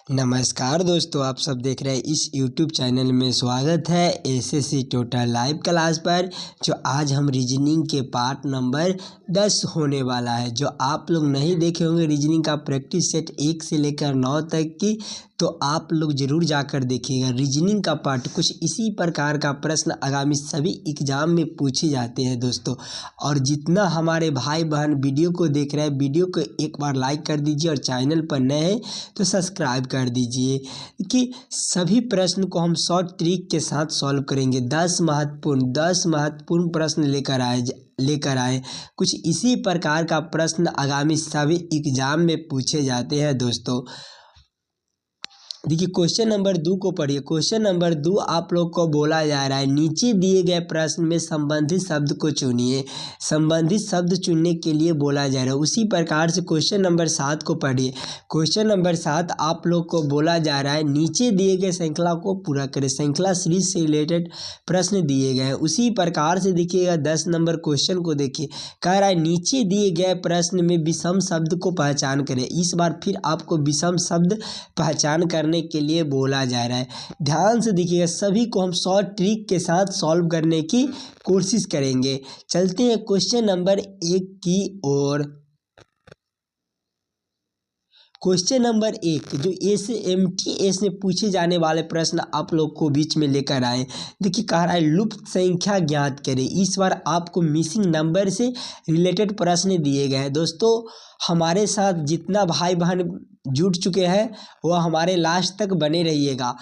नमस्कार दोस्तों, आप सब देख रहे हैं इस YouTube चैनल में। स्वागत है एसएससी टोटल लाइव क्लास पर। जो आज हम रीजनिंग के पार्ट नंबर 10 होने वाला है। जो आप लोग नहीं देखे होंगे रीजनिंग का प्रैक्टिस सेट 1 से लेकर 9 तक की, तो आप लोग ज़रूर जाकर देखिएगा। रीजनिंग का पार्ट कुछ इसी प्रकार का प्रश्न आगामी सभी एग्ज़ाम में पूछे जाते हैं दोस्तों। और जितना हमारे भाई बहन वीडियो को देख रहे हैं, वीडियो को एक बार लाइक कर दीजिए और चैनल पर नए हैं तो सब्सक्राइब कर दीजिए कि सभी प्रश्न को हम शॉर्ट ट्रिक के साथ सॉल्व करेंगे। 10 महत्वपूर्ण प्रश्न लेकर आए। कुछ इसी प्रकार का प्रश्न आगामी सभी एग्जाम में पूछे जाते हैं दोस्तों। देखिए क्वेश्चन नंबर 2 को पढ़िए। क्वेश्चन नंबर 2 आप लोग को बोला जा रहा है, नीचे दिए गए प्रश्न में संबंधित शब्द को चुनिए। संबंधित शब्द चुनने के लिए बोला जा रहा है। उसी प्रकार से क्वेश्चन नंबर 7 को पढ़िए। क्वेश्चन नंबर 7 आप लोग को बोला जा रहा है, नीचे दिए गए श्रृंखला को पूरा करें। श्रृंखला सीरीज से रिलेटेड प्रश्न दिए गए हैं। उसी प्रकार से देखिएगा 10 नंबर क्वेश्चन को देखिए। कह रहा है नीचे दिए गए प्रश्न में विषम शब्द को पहचान करें। इस बार फिर आपको विषम शब्द पहचान करने के लिए बोला जा रहा है। ध्यान से देखिएगा, सभी को हम शॉर्ट ट्रिक के साथ सॉल्व करने की कोशिश करेंगे। चलते हैं क्वेश्चन नंबर 1 की ओर। क्वेश्चन नंबर 1 जो एमटीएस में पूछे जाने वाले प्रश्न आप लोग को बीच में लेकर आए। देखिए कह रहा है लुप्त संख्या ज्ञात करें। इस बार आपको मिसिंग नंबर से रिलेटेड प्रश्न दिए गए हैं दोस्तों। हमारे साथ जितना भाई बहन जुड़ चुके हैं वह हमारे लास्ट तक बने रहिएगा।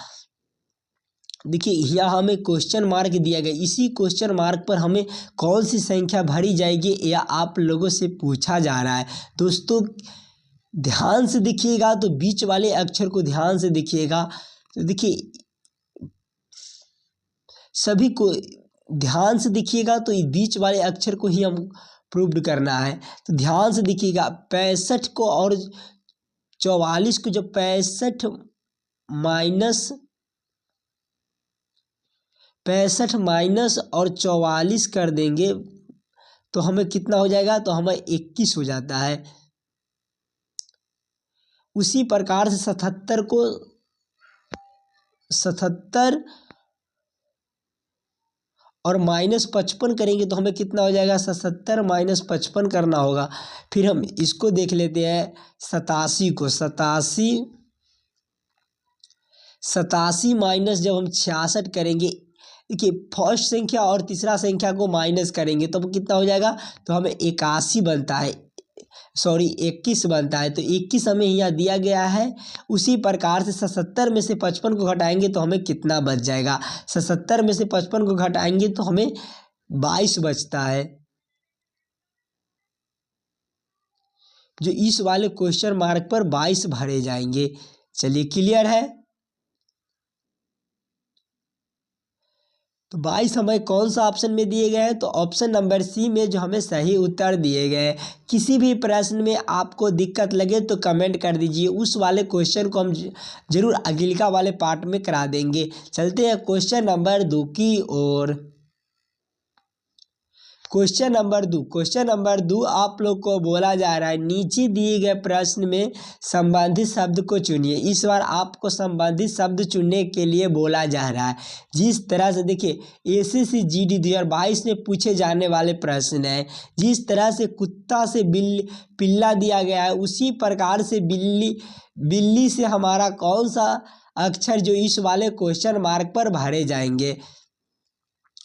देखिए यहाँ हमें क्वेश्चन मार्क दिया गया, इसी क्वेश्चन मार्क पर हमें कौन सी संख्या भरी जाएगी या आप लोगों से पूछा जा रहा है दोस्तों। ध्यान से देखिएगा तो बीच वाले अक्षर को ध्यान से देखिएगा। तो देखिए सभी को ध्यान से देखिएगा, तो ये बीच वाले अक्षर को ही हम प्रूव्ड करना है। तो ध्यान से देखिएगा 65 को और 44 को, जब 65 माइनस और 44 कर देंगे तो हमें कितना हो जाएगा, तो हमें 21 हो जाता है। उसी प्रकार से 77 को 77 और -55 करेंगे तो हमें कितना हो जाएगा, 77 - 55 करना होगा। फिर हम इसको देख लेते हैं 87 को। 87 माइनस जब हम 66 करेंगे, देखिए फर्स्ट संख्या और तीसरा संख्या को माइनस करेंगे तो कितना हो जाएगा, तो हमें 81 बनता है, 21 बनता है। तो 21 हमें यहाँ दिया गया है। उसी प्रकार से 77 में से 55 को घटाएंगे तो हमें कितना बच जाएगा, 77 में से 55 को घटाएंगे तो हमें 22 बचता है। जो इस वाले क्वेश्चन मार्क पर 22 भरे जाएंगे। चलिए क्लियर है। तो 22 हमें कौन सा ऑप्शन में दिए गए हैं, तो ऑप्शन नंबर सी में जो हमें सही उत्तर दिए गए हैं। किसी भी प्रश्न में आपको दिक्कत लगे तो कमेंट कर दीजिए, उस वाले क्वेश्चन को हम जरूर अगलिका वाले पार्ट में करा देंगे। चलते हैं क्वेश्चन नंबर 2 की ओर। क्वेश्चन नंबर 2 आप लोग को बोला जा रहा है, नीचे दिए गए प्रश्न में संबंधित शब्द को चुनिए। इस बार आपको संबंधित शब्द चुनने के लिए बोला जा रहा है। जिस तरह से देखिए एसएससी जीडी 2022 में पूछे जाने वाले प्रश्न हैं, जिस तरह से कुत्ता से पिल्ला दिया गया है, उसी प्रकार से बिल्ली से हमारा कौन सा अक्षर जो इस वाले क्वेश्चन मार्क पर भरे जाएंगे।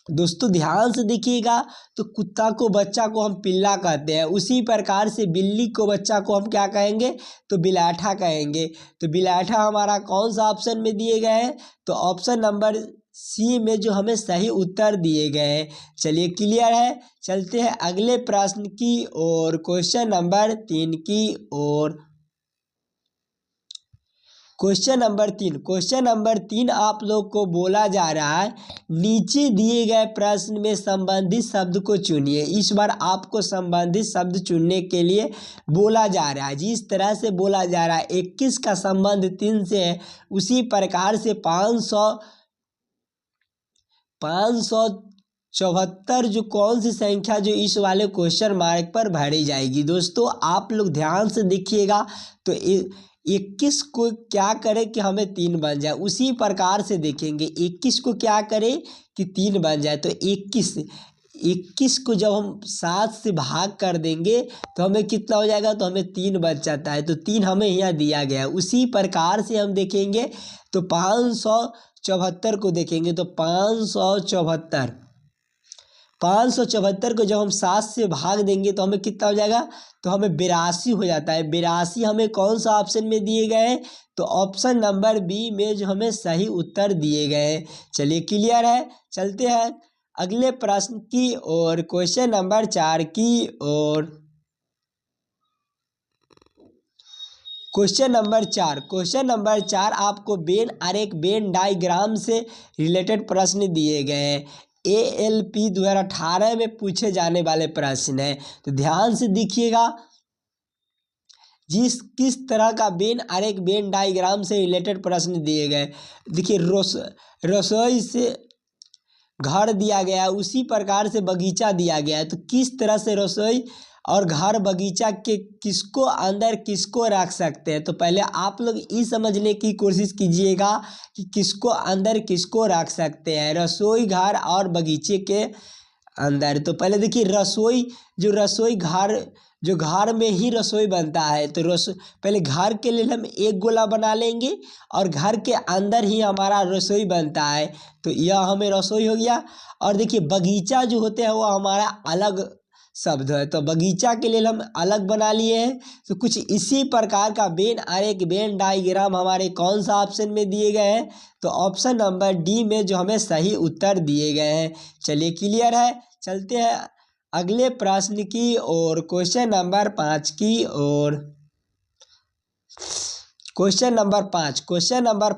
दोस्तों ध्यान से देखिएगा, तो कुत्ता को बच्चा को हम पिल्ला कहते हैं, उसी प्रकार से बिल्ली को बच्चा को हम क्या कहेंगे, तो बिलाठा कहेंगे। तो बिलाठा हमारा कौन सा ऑप्शन में दिए गए हैं, तो ऑप्शन नंबर सी में जो हमें सही उत्तर दिए गए हैं। चलिए क्लियर है। चलते हैं अगले प्रश्न की ओर, क्वेश्चन नंबर 3 की ओर। क्वेश्चन नंबर 3 आप लोग को बोला जा रहा है, नीचे दिए गए प्रश्न में संबंधित शब्द को चुनिए। इस बार आपको संबंधित शब्द चुनने के लिए बोला जा रहा है। जिस तरह से बोला जा रहा है 21 का संबंध 3 से है, उसी प्रकार से 574 जो कौन सी संख्या जो इस वाले क्वेश्चन मार्क पर भरी जाएगी। दोस्तों आप लोग ध्यान से देखिएगा, तो 21 को क्या करें कि हमें 3 बन जाए, उसी प्रकार से देखेंगे 21 को क्या करें कि 3 बन जाए। तो 21 को जब हम 7 से भाग कर देंगे तो हमें कितना हो जाएगा, तो हमें 3 बच जाता है। तो 3 हमें यहाँ दिया गया है। उसी प्रकार से हम देखेंगे तो 574 को देखेंगे तो 574 को जब हम 7 से भाग देंगे तो हमें कितना हो जाएगा, तो हमें 82 हो जाता है। 82 हमें कौन सा ऑप्शन में दिए गए हैं, तो ऑप्शन नंबर बी में जो हमें सही उत्तर दिए गए हैं। चलिए क्लियर है। चलते हैं अगले प्रश्न की ओर, क्वेश्चन नंबर 4 की ओर। क्वेश्चन नंबर 4 आपको वेन आरेख वेन डायग्राम से रिलेटेड प्रश्न दिए गए हैं। ALP 2018 में पूछे जाने वाले प्रश्न है। तो ध्यान से देखिएगा, किस तरह का वेन आरेख वेन डायग्राम से रिलेटेड प्रश्न दिए गए। देखिए रसोई से घर दिया गया है, उसी प्रकार से बगीचा दिया गया है। तो किस तरह से रसोई और घर बगीचा के किसको अंदर किसको रख सकते हैं। तो पहले आप लोग ये समझने की कोशिश कीजिएगा कि किसको अंदर किसको रख सकते हैं, रसोई घर और बगीचे के अंदर। तो पहले देखिए रसोई घर जो घर में ही रसोई बनता है, तो पहले घर के लिए हम एक गोला बना लेंगे और घर के अंदर ही हमारा रसोई बनता है। तो यह हमें रसोई हो गया। और देखिए बगीचा जो होते हैं वो हमारा अलग शब्द है, तो बगीचा के लिए हम अलग बना लिए हैं। तो कुछ इसी प्रकार का वेन आरेख वेन डायग्राम हमारे कौन सा ऑप्शन में दिए गए हैं, तो ऑप्शन नंबर डी में जो हमें सही उत्तर दिए गए हैं। चलिए क्लियर है। चलते हैं अगले प्रश्न की ओर, क्वेश्चन नंबर 5 की ओर। क्वेश्चन नंबर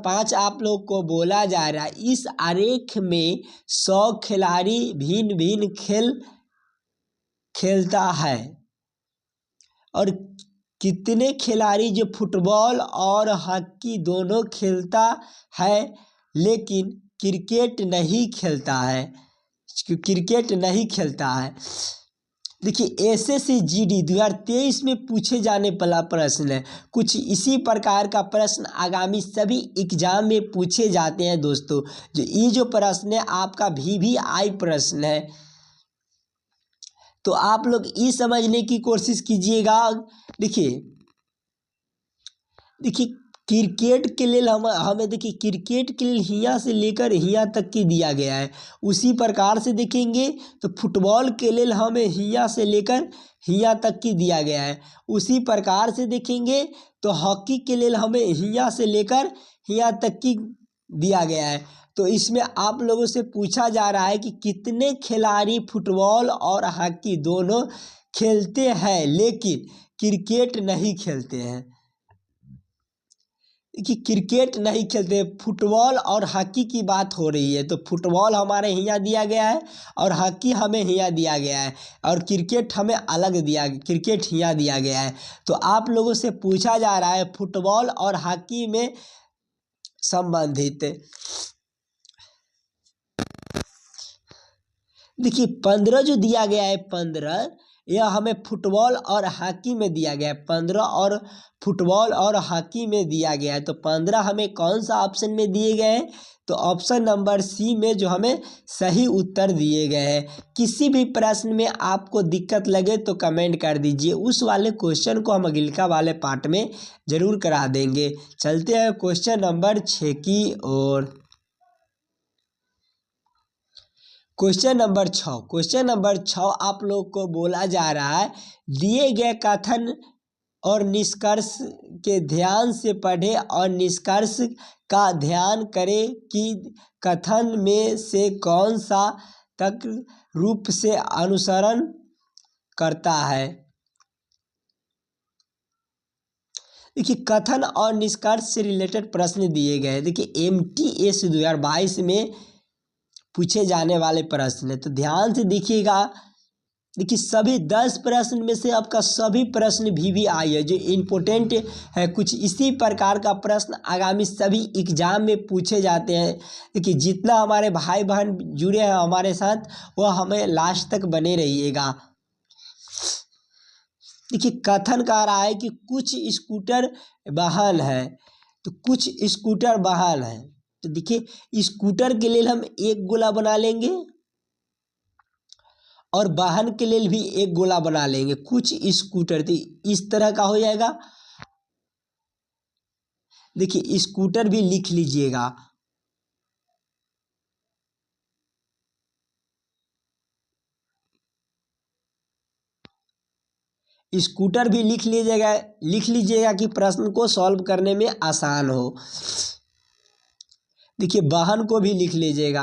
5 आप लोग को बोला जा रहा है, इस आरेख में 100 खिलाड़ी भिन्न भिन्न खेल खेलता है और कितने खिलाड़ी जो फुटबॉल और हॉकी दोनों खेलता है लेकिन क्रिकेट नहीं खेलता है। देखिए SSC GD 2023 में पूछे जाने वाला प्रश्न है। कुछ इसी प्रकार का प्रश्न आगामी सभी एग्जाम में पूछे जाते हैं दोस्तों। जो प्रश्न है आपका VVI प्रश्न है। तो आप लोग ये समझने की कोशिश कीजिएगा। देखिए क्रिकेट के लिए हमें देखिए क्रिकेट के लिए हियाँ से लेकर हियाँ तक की दिया गया है। उसी प्रकार से देखेंगे तो फुटबॉल के लिए हमें हियाँ से लेकर हियाँ तक की दिया गया है। उसी प्रकार से देखेंगे तो हॉकी के लिए हमें हियाँ से लेकर हियाँ तक की दिया गया है। तो इसमें आप लोगों से पूछा जा रहा है कि कितने खिलाड़ी फुटबॉल और हॉकी दोनों खेलते हैं लेकिन क्रिकेट नहीं खेलते हैं। कि क्रिकेट नहीं खेलते, फुटबॉल और हॉकी की बात हो रही है। तो फुटबॉल हमारे यहाँ दिया गया है और हॉकी हमें यहाँ दिया गया है और क्रिकेट हमें अलग क्रिकेट यहाँ दिया गया है। तो आप लोगों से पूछा जा रहा है फुटबॉल और हॉकी में संबंधित। देखिए 15 जो दिया गया है 15 यह हमें फुटबॉल और हॉकी में दिया गया है। 15 और फुटबॉल और हॉकी में दिया गया है। तो 15 हमें कौन सा ऑप्शन में दिए गए हैं, तो ऑप्शन नंबर सी में जो हमें सही उत्तर दिए गए हैं। किसी भी प्रश्न में आपको दिक्कत लगे तो कमेंट कर दीजिए, उस वाले क्वेश्चन को हम अगलिका वाले पार्ट में ज़रूर करा देंगे। चलते हैं क्वेश्चन नंबर 6 की ओर। क्वेश्चन नंबर 6 आप लोग को बोला जा रहा है, दिए गए कथन और निष्कर्ष के ध्यान से पढ़ें और निष्कर्ष का ध्यान करें कि कथन में से कौन सा तक रूप से अनुसरण करता है। देखिए कथन और निष्कर्ष से रिलेटेड प्रश्न दिए गए हैं। देखिए MTS 2022 में पूछे जाने वाले प्रश्न है। तो ध्यान से देखिएगा। देखिए सभी 10 प्रश्न में से आपका सभी प्रश्न VVI है जो इम्पोर्टेंट है। कुछ इसी प्रकार का प्रश्न आगामी सभी एग्जाम में पूछे जाते हैं। देखिए जितना हमारे भाई बहन जुड़े हैं हमारे साथ वह हमें लास्ट तक बने रहिएगा। देखिए कथन कह रहा है कि कुछ स्कूटर वाहन है, तो कुछ स्कूटर वाहन है, तो देखिए स्कूटर के लिए हम एक गोला बना लेंगे और वाहन के लिए भी एक गोला बना लेंगे। कुछ स्कूटर, तो इस तरह का हो जाएगा। देखिए स्कूटर भी लिख लीजिएगा। स्कूटर भी लिख लीजिएगा कि प्रश्न को सॉल्व करने में आसान हो। देखिए वाहन को भी लिख लीजिएगा।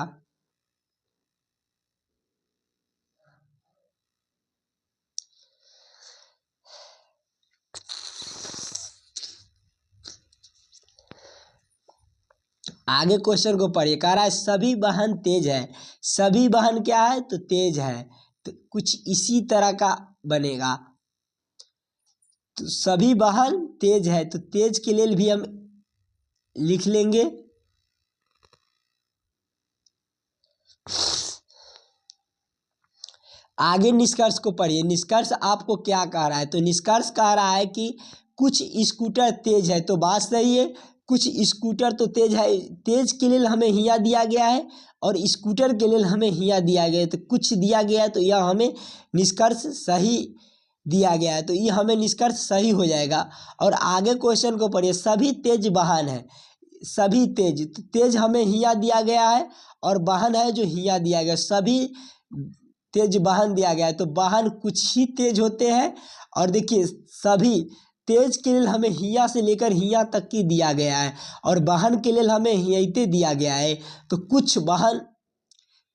आगे क्वेश्चन को पढ़िए, कह रहा है सभी वाहन तेज है। सभी वाहन क्या है, तो तेज है, तो कुछ इसी तरह का बनेगा। तो सभी वाहन तेज है, तो तेज के लिए भी हम लिख लेंगे। आगे निष्कर्ष को पढ़िए। निष्कर्ष आपको क्या कह रहा है, तो निष्कर्ष कह रहा है कि कुछ स्कूटर तेज है, तो बात सही है। कुछ स्कूटर तो तेज है, तेज के लिए हमें हिया दिया गया है और स्कूटर के लिए हमें हिया दिया गया है, तो कुछ दिया गया है, तो यह हमें निष्कर्ष सही दिया गया है, तो ये हमें निष्कर्ष सही हो जाएगा। और आगे क्वेश्चन को पढ़िए, सभी तेज वाहन है। सभी तेज, तो तेज हमें हिया दिया गया है और वाहन है जो हिया दिया गया, सभी तेज वाहन दिया गया है, तो वाहन कुछ ही तेज होते हैं। और देखिए सभी तेज के लिए हमें हिया से लेकर हिया तक की दिया गया है और वाहन के लिए हमें हियते दिया गया है, तो कुछ वाहन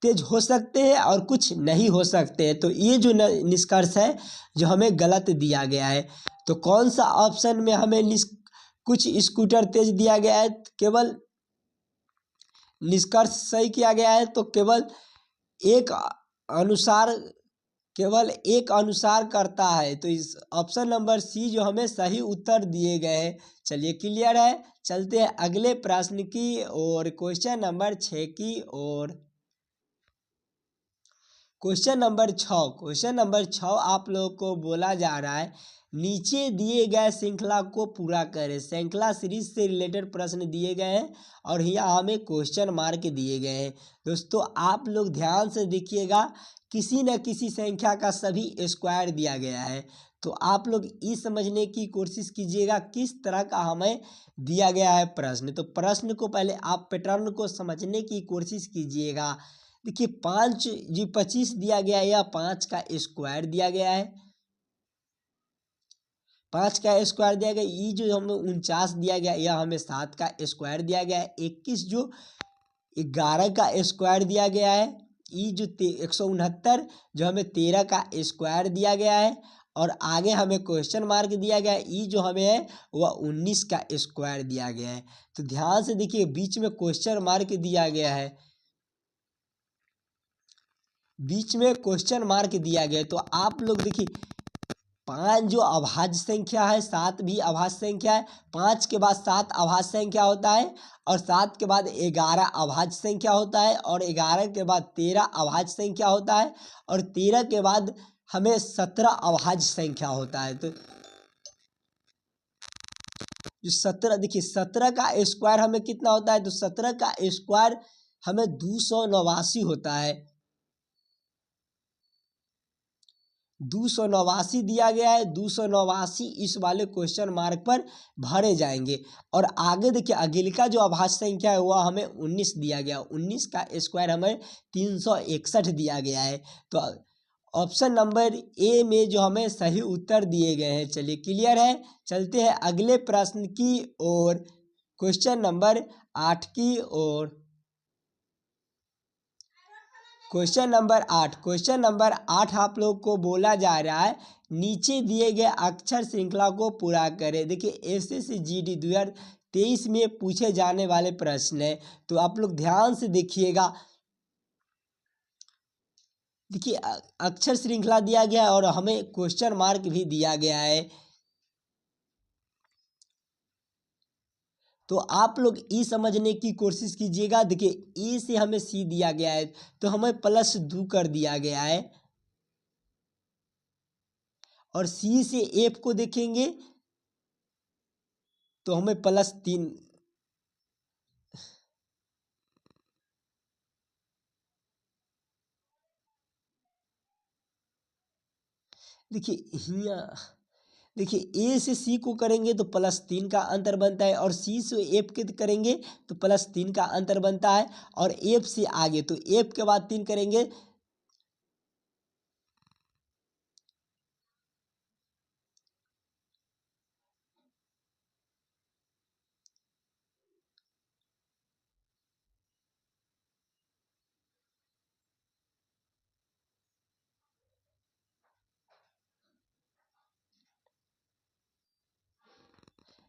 तेज हो सकते हैं और कुछ नहीं हो सकते हैं, तो ये जो निष्कर्ष है जो हमें गलत दिया गया है। तो कौन सा ऑप्शन में हमें कुछ स्कूटर तेज दिया गया है, केवल निष्कर्ष सही किया गया है, तो एक अनुसार केवल एक अनुसार करता है, तो इस ऑप्शन नंबर सी जो हमें सही उत्तर दिए गए हैं। चलिए क्लियर है, चलते हैं अगले प्रश्न की और क्वेश्चन नंबर 6 की ओर। क्वेश्चन नंबर 6 आप लोगों को बोला जा रहा है, नीचे दिए गए श्रृंखला को पूरा करें। श्रृंखला सीरीज से रिलेटेड प्रश्न दिए गए हैं और यहाँ हमें क्वेश्चन मार्क दिए गए हैं। दोस्तों आप लोग ध्यान से देखिएगा, किसी न किसी संख्या का सभी स्क्वायर दिया गया है, तो आप लोग ये समझने की कोशिश कीजिएगा किस तरह का हमें दिया गया है प्रश्न। तो प्रश्न को पहले आप पैटर्न को समझने की कोशिश कीजिएगा। देखिए 5 जी 25 दिया गया है, या 5 का स्क्वायर दिया गया है। 5 का स्क्वायर दिया गया, ये जो हमें 49 दिया गया, यह हमें 7 का स्क्वायर दिया गया है। 21 जो 11 का स्क्वायर दिया गया है। ये जो 169 जो हमें 13 का स्क्वायर दिया गया है। और आगे हमें क्वेश्चन मार्क दिया गया है, ये जो हमें है वह 19 का स्क्वायर दिया गया है। तो ध्यान से देखिए बीच में क्वेश्चन मार्क दिया गया है, बीच में क्वेश्चन मार्क दिया गया है। तो आप लोग देखिए 5 जो अभाज्य संख्या है, 7 भी अभाज्य संख्या है। 5 के बाद 7 अभाज्य संख्या होता है और 7 के बाद 11 अभाज्य संख्या होता है और 11 के बाद 13 अभाज्य संख्या होता है और 13 के बाद हमें 17 अभाज्य संख्या होता है। तो जो 17, देखिए 17 का स्क्वायर हमें कितना होता है, तो 17 का स्क्वायर हमें 289 होता है। 289 दिया गया है, 289 इस वाले क्वेश्चन मार्क पर भरे जाएंगे। और आगे देखिए अगली का जो अभाज्य संख्या है वह हमें 19 दिया गया, 19 का स्क्वायर हमें 361 दिया गया है। तो ऑप्शन नंबर ए में जो हमें सही उत्तर दिए गए हैं। चलिए क्लियर है, चलते हैं अगले प्रश्न की ओर, क्वेश्चन नंबर 8 की ओर। क्वेश्चन नंबर 8 आप लोग को बोला जा रहा है, नीचे दिए गए अक्षर श्रृंखला को पूरा करें। देखिए एसएससी जीडी 2023 में पूछे जाने वाले प्रश्न है, तो आप लोग ध्यान से देखिएगा। देखिए अक्षर श्रृंखला दिया गया है और हमें क्वेश्चन मार्क भी दिया गया है। तो आप लोग ई समझने की कोशिश कीजिएगा। देखिए ए से हमें सी दिया गया है, तो हमें +2 कर दिया गया है और सी से एफ को देखेंगे तो हमें +3। देखिए यहाँ, देखिए ए से सी को करेंगे तो +3 का अंतर बनता है, और सी से एफ के करेंगे तो +3 का अंतर बनता है, और एफ से आगे तो एफ के बाद 3 करेंगे।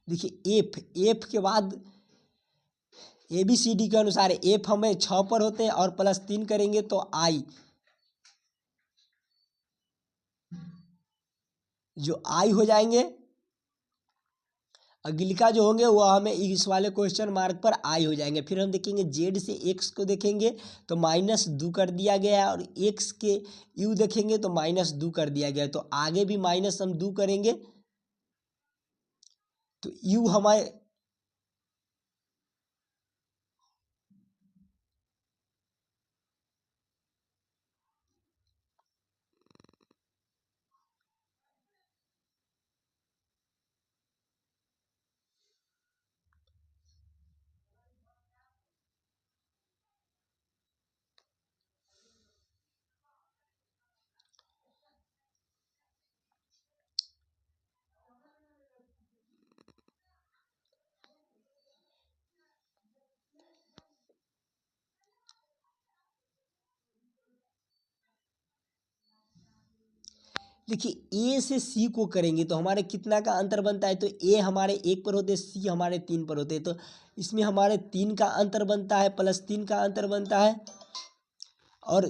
देखिए एफ, एफ के बाद ए बी सी डी के अनुसार एफ हमें 6 पर होते हैं, और +3 करेंगे तो आई, जो आई हो जाएंगे। अगिलिका जो होंगे वो हमें इस वाले क्वेश्चन मार्क पर आई हो जाएंगे। फिर हम देखेंगे जेड से एक्स को देखेंगे तो -2 कर दिया गया है, और एक्स के यू देखेंगे तो -2 कर दिया गया है, तो आगे भी माइनस हम 2 करेंगे तो यू हमारे, देखिए ए से सी को करेंगे तो हमारे कितना का अंतर बनता है, तो ए हमारे 1 पर होते हैं, सी हमारे 3 पर होते हैं, तो इसमें हमारे 3 का अंतर बनता है, +3 का अंतर बनता है। और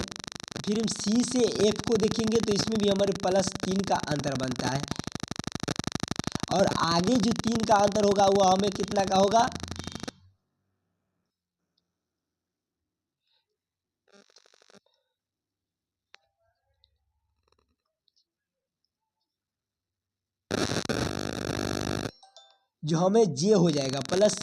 फिर हम सी से एफ को देखेंगे तो इसमें भी हमारे +3 का अंतर बनता है, और आगे जो 3 का अंतर होगा वो हमें कितना का होगा, जो हमें जे हो जाएगा प्लस,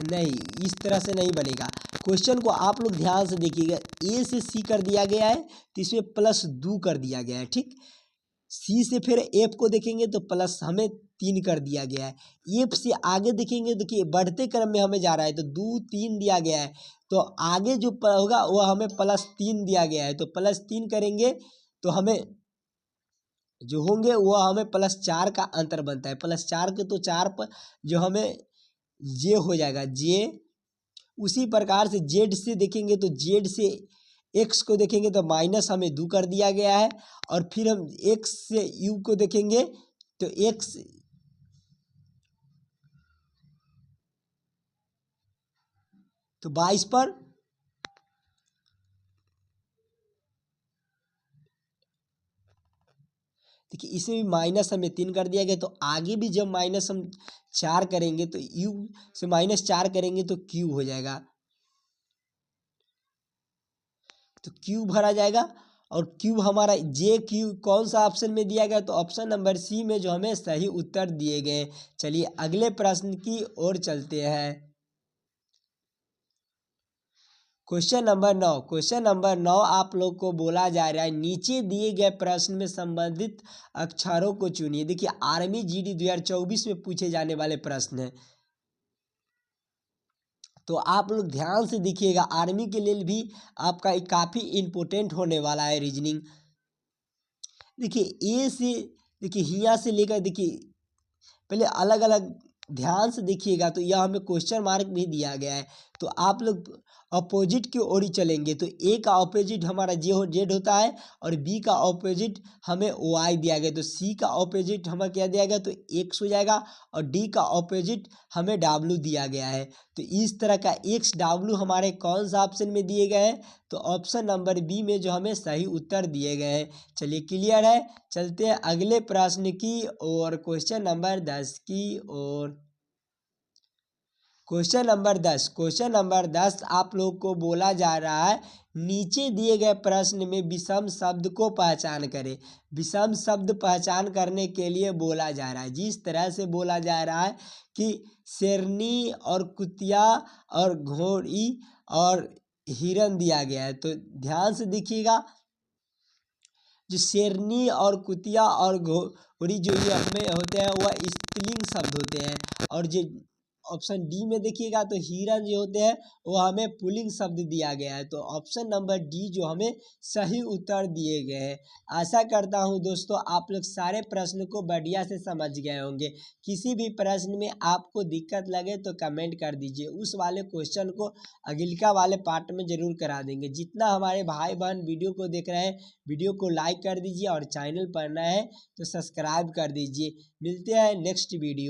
नहीं इस तरह से नहीं बनेगा। क्वेश्चन को आप लोग ध्यान से देखिएगा, ए से सी कर दिया गया है तो इसमें +2 कर दिया गया है, ठीक। सी से फिर एफ को देखेंगे तो प्लस हमें 3 कर दिया गया है। एफ से आगे देखेंगे, देखिए बढ़ते क्रम में हमें जा रहा है तो 2 3 दिया गया है, तो आगे जो होगा वो हमें +3 दिया गया है, तो +3 करेंगे तो हमें जो होंगे वो हमें +4 का अंतर बनता है। +4 के तो 4 पर जो हमें जे हो जाएगा जे। उसी प्रकार से जेड से देखेंगे तो जेड से एक्स को देखेंगे तो माइनस हमें 2 कर दिया गया है, और फिर हम एक्स से यू को देखेंगे तो एक्स, तो 22 पर, देखिए इसमें भी माइनस हमें 3 कर दिया गया, तो आगे भी जब माइनस हम 4 करेंगे तो यू से -4 करेंगे तो क्यू हो जाएगा, तो क्यू भरा जाएगा। और क्यू हमारा जे क्यू कौन सा ऑप्शन में दिया गया, तो ऑप्शन नंबर सी में जो हमें सही उत्तर दिए गए। चलिए अगले प्रश्न की ओर चलते हैं। क्वेश्चन नंबर 9 आप लोग को बोला जा रहा है, नीचे दिए गए प्रश्न में संबंधित अक्षरों को चुनिए। देखिए आर्मी जीडी 2024 में पूछे जाने वाले प्रश्न है, तो आप लोग ध्यान से देखिएगा, आर्मी के लिए भी आपका काफ़ी इम्पोर्टेंट होने वाला है रीजनिंग। देखिए ए से, देखिए हिया से लेकर, देखिए पहले अलग अलग ध्यान से देखिएगा, तो यह हमें क्वेश्चन मार्क भी दिया गया है, तो आप लोग अपोजिट की ओर ही चलेंगे, तो ए का ऑपोजिट हमारा जेड होता है, और बी का ऑपोजिट हमें वाई दिया गया, तो सी का ऑपोजिट हमें क्या दिया गया, तो एक्स हो जाएगा, और डी का ऑपोजिट हमें डब्ल्यू दिया गया है। तो इस तरह का एक्स डब्ल्यू हमारे कौन सा ऑप्शन में दिए गए हैं, तो ऑप्शन नंबर बी में जो हमें सही उत्तर दिए गए हैं। चलिए क्लियर है, चलते हैं अगले प्रश्न की और क्वेश्चन नंबर 10 की ओर। क्वेश्चन नंबर 10 आप लोग को बोला जा रहा है नीचे दिए गए प्रश्न में विषम शब्द को पहचान करें। विषम शब्द पहचान करने के लिए बोला जा रहा है, जिस तरह से बोला जा रहा है कि शेरनी और कुतिया और घोड़ी और हिरन दिया गया है, तो ध्यान से देखिएगा। जो शेरनी और कुतिया और घोड़ी जो ये हमें होते हैं वह स्त्रीलिंग शब्द होते हैं, और जो ऑप्शन डी में देखिएगा तो हिरन जो होते हैं वो हमें पुल्लिंग शब्द दिया गया है। तो ऑप्शन नंबर डी जो हमें सही उत्तर दिए गए हैं। आशा करता हूँ दोस्तों आप लोग सारे प्रश्न को बढ़िया से समझ गए होंगे। किसी भी प्रश्न में आपको दिक्कत लगे तो कमेंट कर दीजिए, उस वाले क्वेश्चन को अगलिका वाले पार्ट में जरूर करा देंगे। जितना हमारे भाई बहन वीडियो को देख रहे हैं, वीडियो को लाइक कर दीजिए और चैनल पर नए हैं तो सब्सक्राइब कर दीजिए। मिलते हैं नेक्स्ट वीडियो।